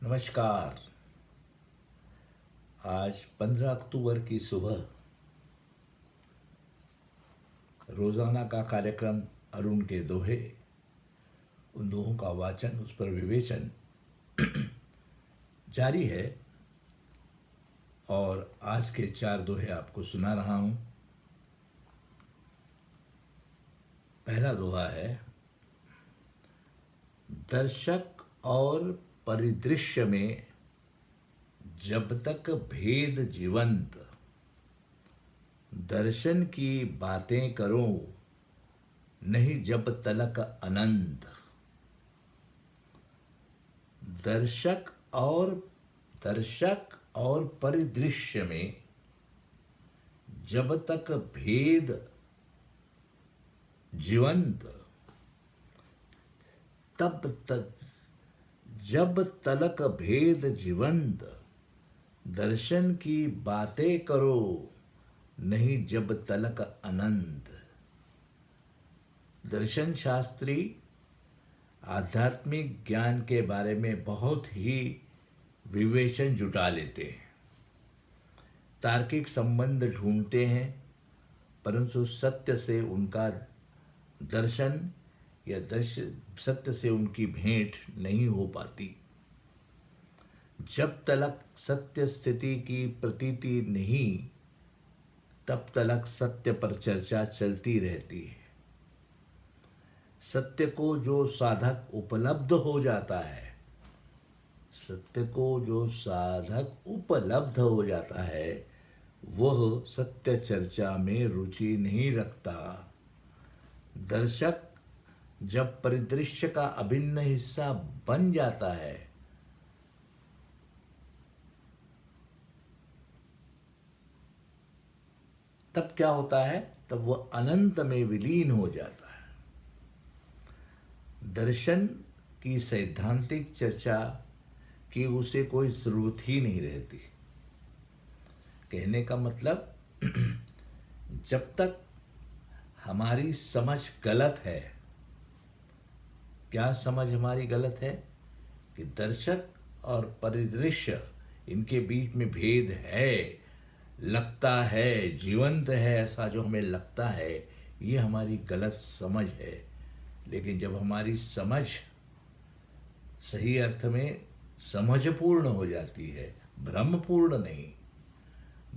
नमस्कार। आज 15 अक्टूबर की सुबह रोज़ाना का कार्यक्रम अरुण के दोहे, उन दोहों का वाचन, उस पर विवेचन जारी है और आज के 4 दोहे आपको सुना रहा हूँ। पहला दोहा है, दर्शक और परिदृश्य में जब तक भेद जीवंत, दर्शन की बातें करो नहीं जब तलक अनंत। दर्शक और परिदृश्य में जब तक भेद जीवंत, तब तक जब तलक भेद जीवंत, दर्शन की बातें करो नहीं जब तलक अनंत। दर्शन शास्त्री आध्यात्मिक ज्ञान के बारे में बहुत ही विवेचन जुटा लेते हैं, तार्किक संबंध ढूंढते हैं, परंतु सत्य से उनका दर्शन या सत्य से उनकी भेंट नहीं हो पाती। जब तलक सत्य स्थिति की प्रतीति नहीं, तब तलक सत्य पर चर्चा चलती रहती है। सत्य को जो साधक उपलब्ध हो जाता है, सत्य को जो साधक उपलब्ध हो जाता है, वह सत्य चर्चा में रुचि नहीं रखता। दर्शक जब परिदृश्य का अभिन्न हिस्सा बन जाता है, तब क्या होता है? तब वह अनंत में विलीन हो जाता है। दर्शन की सैद्धांतिक चर्चा की उसे कोई जरूरत ही नहीं रहती। कहने का मतलब जब तक हमारी समझ गलत है, क्या समझ हमारी गलत है कि दर्शक और परिदृश्य, इनके बीच में भेद है, लगता है, जीवंत है, ऐसा जो हमें लगता है, ये हमारी गलत समझ है। लेकिन जब हमारी समझ सही अर्थ में समझपूर्ण हो जाती है, भ्रमपूर्ण नहीं,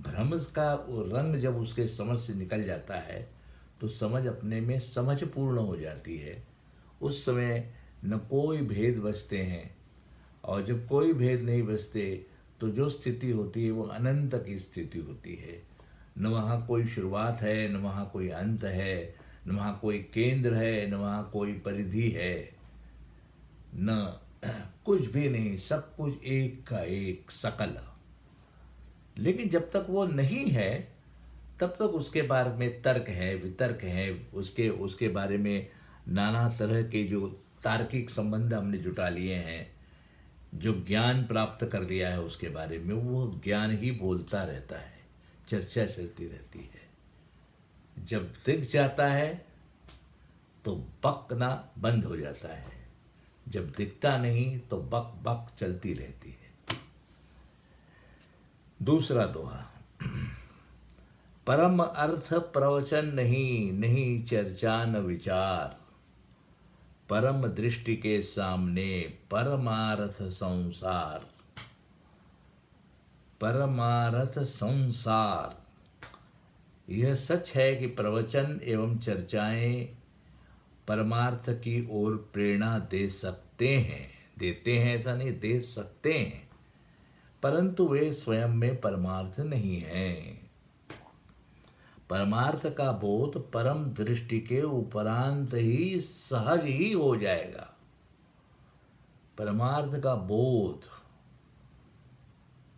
भ्रम का वो रंग जब उसके समझ से निकल जाता है, तो समझ अपने में समझपूर्ण हो जाती है। उस समय न कोई भेद बचते हैं, और जब कोई भेद नहीं बचते तो जो स्थिति होती है वो अनंत की स्थिति होती है। न वहाँ कोई शुरुआत है, न वहाँ कोई अंत है, न वहाँ कोई केंद्र है, न वहाँ कोई परिधि है, न कुछ भी नहीं, सब कुछ एक का एक सकल। लेकिन जब तक वो नहीं है, तब तक उसके बारे में तर्क है, वितर्क है, उसके बारे में नाना तरह के जो तार्किक संबंध हमने जुटा लिए हैं, जो ज्ञान प्राप्त कर लिया है उसके बारे में, वो ज्ञान ही बोलता रहता है, चर्चा चलती रहती है। जब दिख जाता है तो बकना बंद हो जाता है, जब दिखता नहीं तो बक बक चलती रहती है। दूसरा दोहा, परम अर्थ प्रवचन नहीं, नहीं चर्चा न विचार, परम दृष्टि के सामने परमार्थ संसार। परमार्थ संसार, यह सच है कि प्रवचन एवं चर्चाएं परमार्थ की ओर प्रेरणा दे सकते हैं, देते हैं ऐसा नहीं, दे सकते हैं, परंतु वे स्वयं में परमार्थ नहीं हैं। परमार्थ का बोध परम दृष्टि के उपरांत ही सहज ही हो जाएगा। परमार्थ का बोध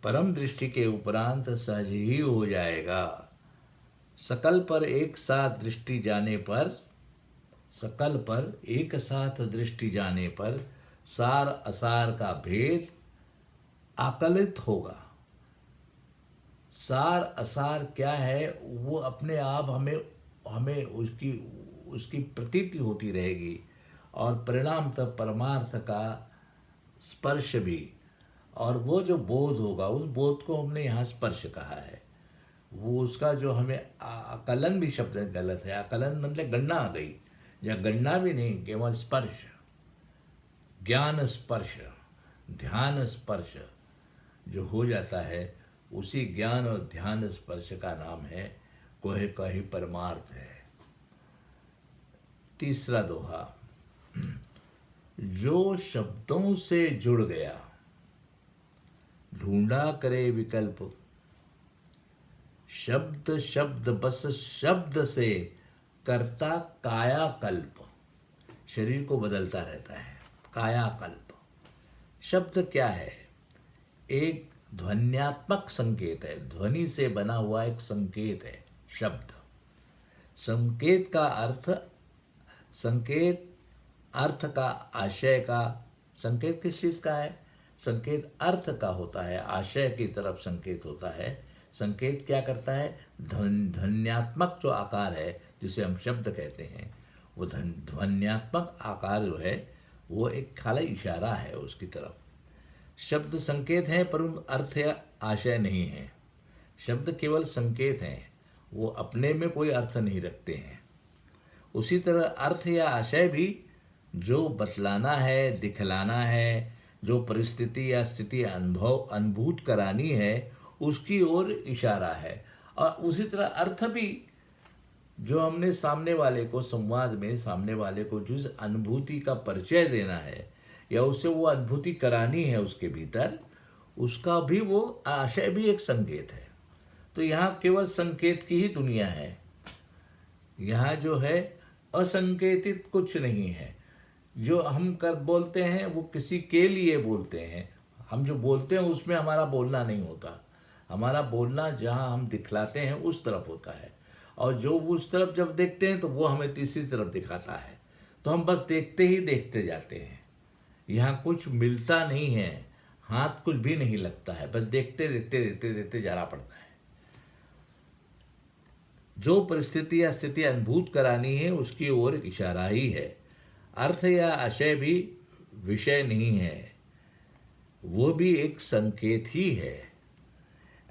परम दृष्टि के उपरांत सहज ही हो जाएगा। सकल पर एक साथ दृष्टि जाने पर, सकल पर एक साथ दृष्टि जाने पर सार असार का भेद आकलित होगा। सार असार क्या है, वो अपने आप हमें हमें उसकी प्रतीति होती रहेगी, और परिणाम तक परमार्थ का स्पर्श भी और वो जो बोध होगा उस बोध को हमने यहाँ स्पर्श कहा है। वो उसका जो हमें आकलन भी शब्द गलत है, आकलन मतलब गणना आ गई, या गणना भी नहीं, केवल स्पर्श, ज्ञान स्पर्श, ध्यान स्पर्श जो हो जाता है, उसी ज्ञान और ध्यान स्पर्श का नाम है कोहे कही परमार्थ है। तीसरा दोहा, जो शब्दों से जुड़ गया ढूंढा करे विकल्प, शब्द शब्द बस शब्द से करता कायाकल्प। शरीर को बदलता रहता है, कायाकल्प। शब्द क्या है? एक ध्वन्यात्मक संकेत है, ध्वनि से बना हुआ एक संकेत है शब्द। संकेत का अर्थ, संकेत अर्थ का, आशय का, संकेत किस चीज का है? संकेत अर्थ का होता है, आशय की तरफ संकेत होता है। संकेत क्या करता है? ध्वन्यात्मक जो आकार है जिसे हम शब्द कहते हैं, वो ध्वन्यात्मक आकार जो है वो एक खाली इशारा है उसकी तरफ। शब्द संकेत हैं परंतु अर्थ या आशय नहीं है। शब्द केवल संकेत हैं, वो अपने में कोई अर्थ नहीं रखते हैं। उसी तरह अर्थ या आशय भी जो बतलाना है, दिखलाना है, जो परिस्थिति या स्थिति अनुभूत करानी है, उसकी ओर इशारा है। और उसी तरह अर्थ भी जो हमने सामने वाले को, संवाद में सामने वाले को जिस अनुभूति का परिचय देना है या उससे वो अनुभूति करानी है उसके भीतर, उसका भी वो आशय भी एक संकेत है। तो यहाँ केवल संकेत की ही दुनिया है। यहाँ जो है असंकेतित कुछ नहीं है। जो हम कर बोलते हैं वो किसी के लिए बोलते हैं। हम जो बोलते हैं उसमें हमारा बोलना नहीं होता। हमारा बोलना जहाँ हम दिखलाते हैं उस तरफ होता है, और जो उस तरफ जब देखते हैं तो वो हमें तीसरी तरफ दिखाता है। तो हम बस देखते ही देखते जाते हैं। यहाँ कुछ मिलता नहीं है, हाथ कुछ भी नहीं लगता है, बस देखते देखते देखते देखते जाना पड़ता है। जो परिस्थिति या स्थिति अनुभूत करानी है उसकी ओर इशारा ही है। अर्थ या आशय भी विषय नहीं है, वो भी एक संकेत ही है।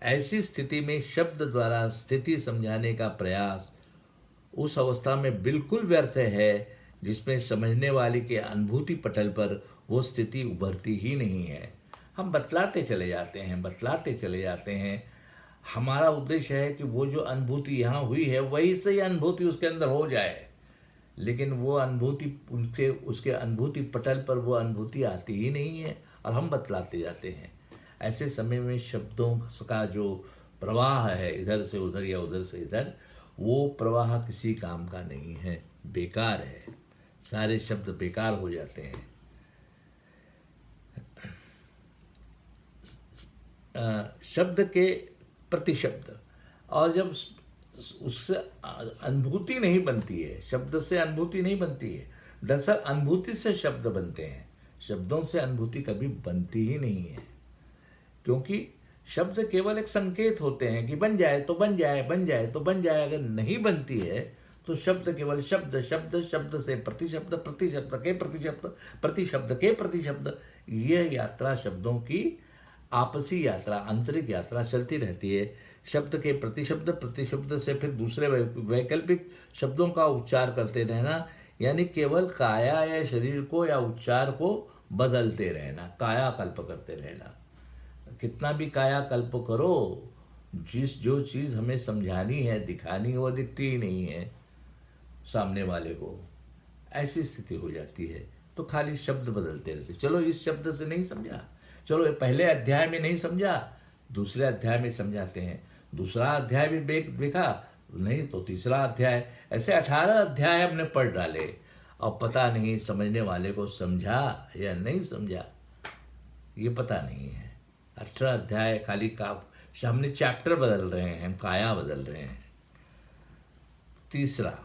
ऐसी स्थिति में शब्द द्वारा स्थिति समझाने का प्रयास उस अवस्था में बिल्कुल व्यर्थ है जिसमें समझने वाले के अनुभूति पटल पर वो स्थिति उभरती ही नहीं है। हम बतलाते चले जाते हैं, बतलाते चले जाते हैं। हमारा उद्देश्य है कि वो जो अनुभूति यहाँ हुई है वही से अनुभूति उसके अंदर हो जाए, लेकिन वो अनुभूति उसके अनुभूति पटल पर वो अनुभूति आती ही नहीं है और हम बतलाते जाते हैं। ऐसे समय में शब्दों का जो प्रवाह है इधर से उधर या उधर से इधर, वो प्रवाह किसी काम का नहीं है, बेकार है। सारे शब्द बेकार हो जाते हैं। शब्द के प्रतिशब्द, और जब उससे अनुभूति नहीं बनती है, शब्द से अनुभूति नहीं बनती है। दरअसल अनुभूति से शब्द बनते हैं, शब्दों से अनुभूति कभी बनती ही नहीं है, क्योंकि शब्द केवल एक संकेत होते हैं कि बन जाए तो बन जाए, बन जाए तो बन जाए। अगर नहीं बनती है तो शब्द केवल शब्द, शब्द शब्द से प्रतिशब्द, प्रतिशब्द के प्रतिशब्द, प्रतिशब्द के प्रतिशब्द, यह यात्रा शब्दों की आपसी यात्रा, आंतरिक यात्रा चलती रहती है। शब्द के प्रतिशब्द, प्रतिशब्द से फिर दूसरे वैकल्पिक शब्दों का उच्चार करते रहना, यानी केवल काया या शरीर को या उच्चार को बदलते रहना, कायाकल्प करते रहना। कितना भी कायाकल्प करो, जो चीज़ हमें समझानी है, दिखानी है, वो दिखती ही नहीं है सामने वाले को। ऐसी स्थिति हो जाती है। तो खाली शब्द बदलते रहते। चलो इस शब्द से नहीं समझा, चलो पहले अध्याय में नहीं समझा, दूसरे अध्याय में समझाते हैं। दूसरा अध्याय भी देखा नहीं तो तीसरा अध्याय, ऐसे 18 अध्याय हमने पढ़ डाले और पता नहीं समझने वाले को समझा या नहीं समझा, ये पता नहीं है। 18 अध्याय खाली का हमने चैप्टर बदल रहे हैं, हम काया बदल रहे हैं। तीसरा,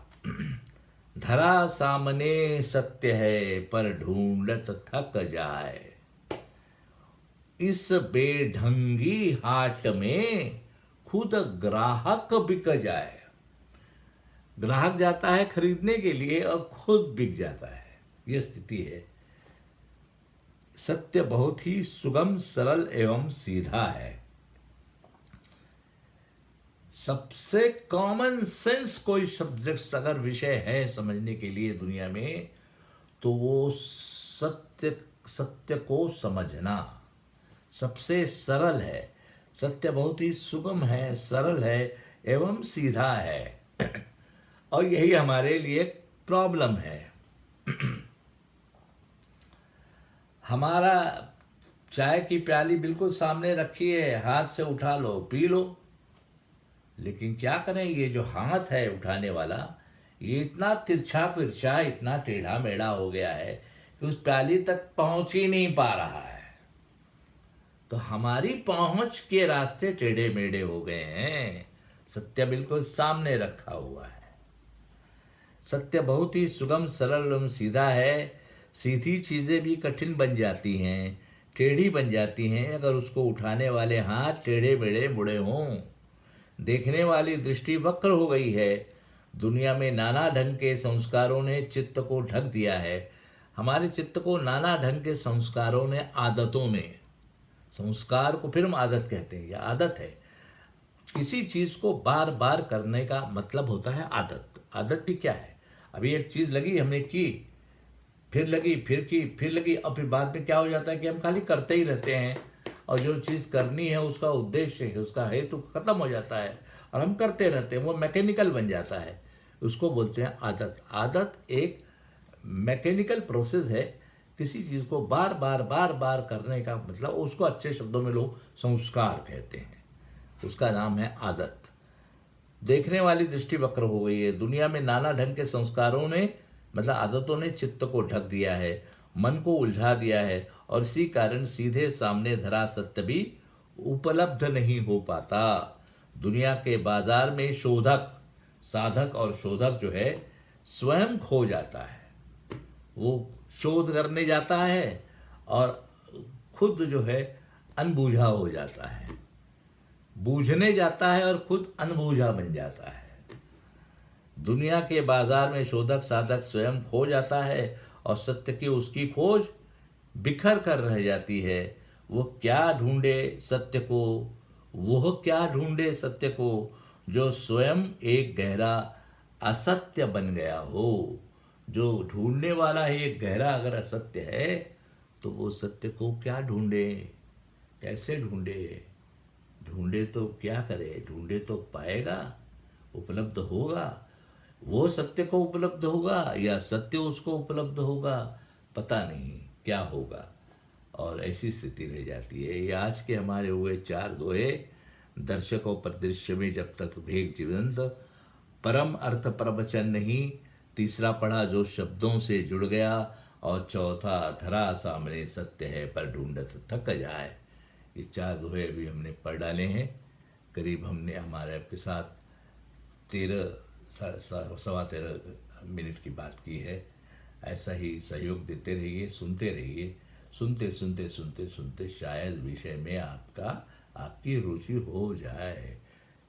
धरा सामने सत्य है पर ढूंढत थक जाए, इस बेढंगी हाट में खुद ग्राहक बिक जाए। ग्राहक जाता है खरीदने के लिए और खुद बिक जाता है, यह स्थिति है। सत्य बहुत ही सुगम, सरल एवं सीधा है। सबसे कॉमन सेंस कोई सब्जेक्ट अगर विषय है समझने के लिए दुनिया में, तो वो सत्य को समझना सबसे सरल है। सत्य बहुत ही सुगम है, सरल है एवं सीधा है। और यही हमारे लिए प्रॉब्लम है। हमारा चाय की प्याली बिल्कुल सामने रखी है, हाथ से उठा लो, पी लो। लेकिन क्या करें, ये जो हाथ है उठाने वाला, ये इतना तिरछा फिरछा, इतना टेढ़ा मेढ़ा हो गया है कि उस प्याली तक पहुंच ही नहीं पा रहा है। तो हमारी पहुंच के रास्ते टेढ़े मेढ़े हो गए हैं। सत्य बिल्कुल सामने रखा हुआ है। सत्य बहुत ही सुगम, सरल एवं सीधा है। सीधी चीजें भी कठिन बन जाती हैं, टेढ़ी बन जाती हैं अगर उसको उठाने वाले हाथ टेढ़े मेढ़े मुड़े हों। देखने वाली दृष्टि वक्र हो गई है। दुनिया में नाना ढंग के संस्कारों ने चित्त को ढक दिया है। हमारे चित्त को नाना ढंग के संस्कारों ने, आदतों ने, संस्कार को फिर हम आदत कहते हैं, यह आदत है। किसी चीज को बार बार करने का मतलब होता है आदत। आदत भी क्या है, अभी एक चीज लगी, हमने की, फिर लगी, फिर की, फिर लगी, और फिर बाद में क्या हो जाता है कि हम खाली करते ही रहते हैं, और जो चीज करनी है उसका उद्देश्य है, उसका हेतु खत्म हो जाता है, और हम करते रहते हैं, वो मैकेनिकल बन जाता है। उसको बोलते हैं आदत। आदत एक मैकेनिकल प्रोसेस है। किसी चीज को बार बार बार बार करने का मतलब, उसको अच्छे शब्दों में लोग संस्कार कहते हैं, उसका नाम है आदत। देखने वाली दृष्टि वक्र हो गई है। दुनिया में नाना ढंग के संस्कारों ने, मतलब आदतों ने, चित्त को ढक दिया है, मन को उलझा दिया है, और इसी कारण सीधे सामने धरा सत्य भी उपलब्ध नहीं हो पाता। दुनिया के बाजार में शोधक, साधक और शोधक जो है स्वयं खो जाता है। वो शोध करने जाता है और खुद जो है अनबूझा हो जाता है, बूझने जाता है और खुद अनबूझा बन जाता है। दुनिया के बाजार में शोधक साधक स्वयं खो जाता है और सत्य की उसकी खोज बिखर कर रह जाती है। वो क्या ढूंढे सत्य को, वह क्या ढूंढे सत्य को, जो स्वयं एक गहरा असत्य बन गया हो। जो ढूंढने वाला है एक गहरा अगर असत्य है, तो वो सत्य को क्या ढूंढे, कैसे ढूंढे। ढूंढे तो क्या करे, ढूंढे तो पाएगा, उपलब्ध होगा। वो सत्य को उपलब्ध होगा या सत्य उसको उपलब्ध होगा, पता नहीं क्या होगा। और ऐसी स्थिति रह जाती है। ये आज के हमारे हुए चार दोहे। दर्शकों पर दृश्य में जब तक भेद जीवंत, परम अर्थ प्रवचन नहीं। तीसरा पढ़ा जो शब्दों से जुड़ गया, और चौथा धरा सामने सत्य है पर ढूंढत थक जाए। ये चार दोहे अभी हमने पढ़ डाले हैं। करीब हमने हमारे आपके साथ 13 सवा 13 मिनट की बात की है। ऐसा ही सहयोग देते रहिए, सुनते रहिए। सुनते सुनते सुनते सुनते शायद विषय में आपकी रुचि हो जाए।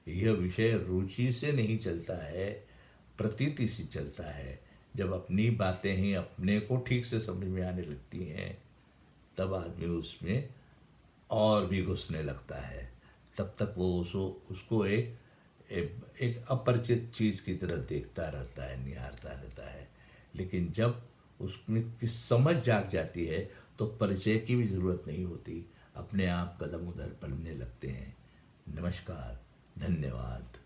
यह विषय रुचि से नहीं चलता है, प्रतीति से चलता है। जब अपनी बातें ही अपने को ठीक से समझ में आने लगती हैं, तब आदमी उसमें और भी घुसने लगता है। तब तक वो उसको एक अपरिचित चीज़ की तरह देखता रहता है, निहारता रहता है। लेकिन जब उसमें की समझ जाग जाती है, तो परिचय की भी ज़रूरत नहीं होती, अपने आप कदम उधर बढ़ने लगते हैं। नमस्कार, धन्यवाद।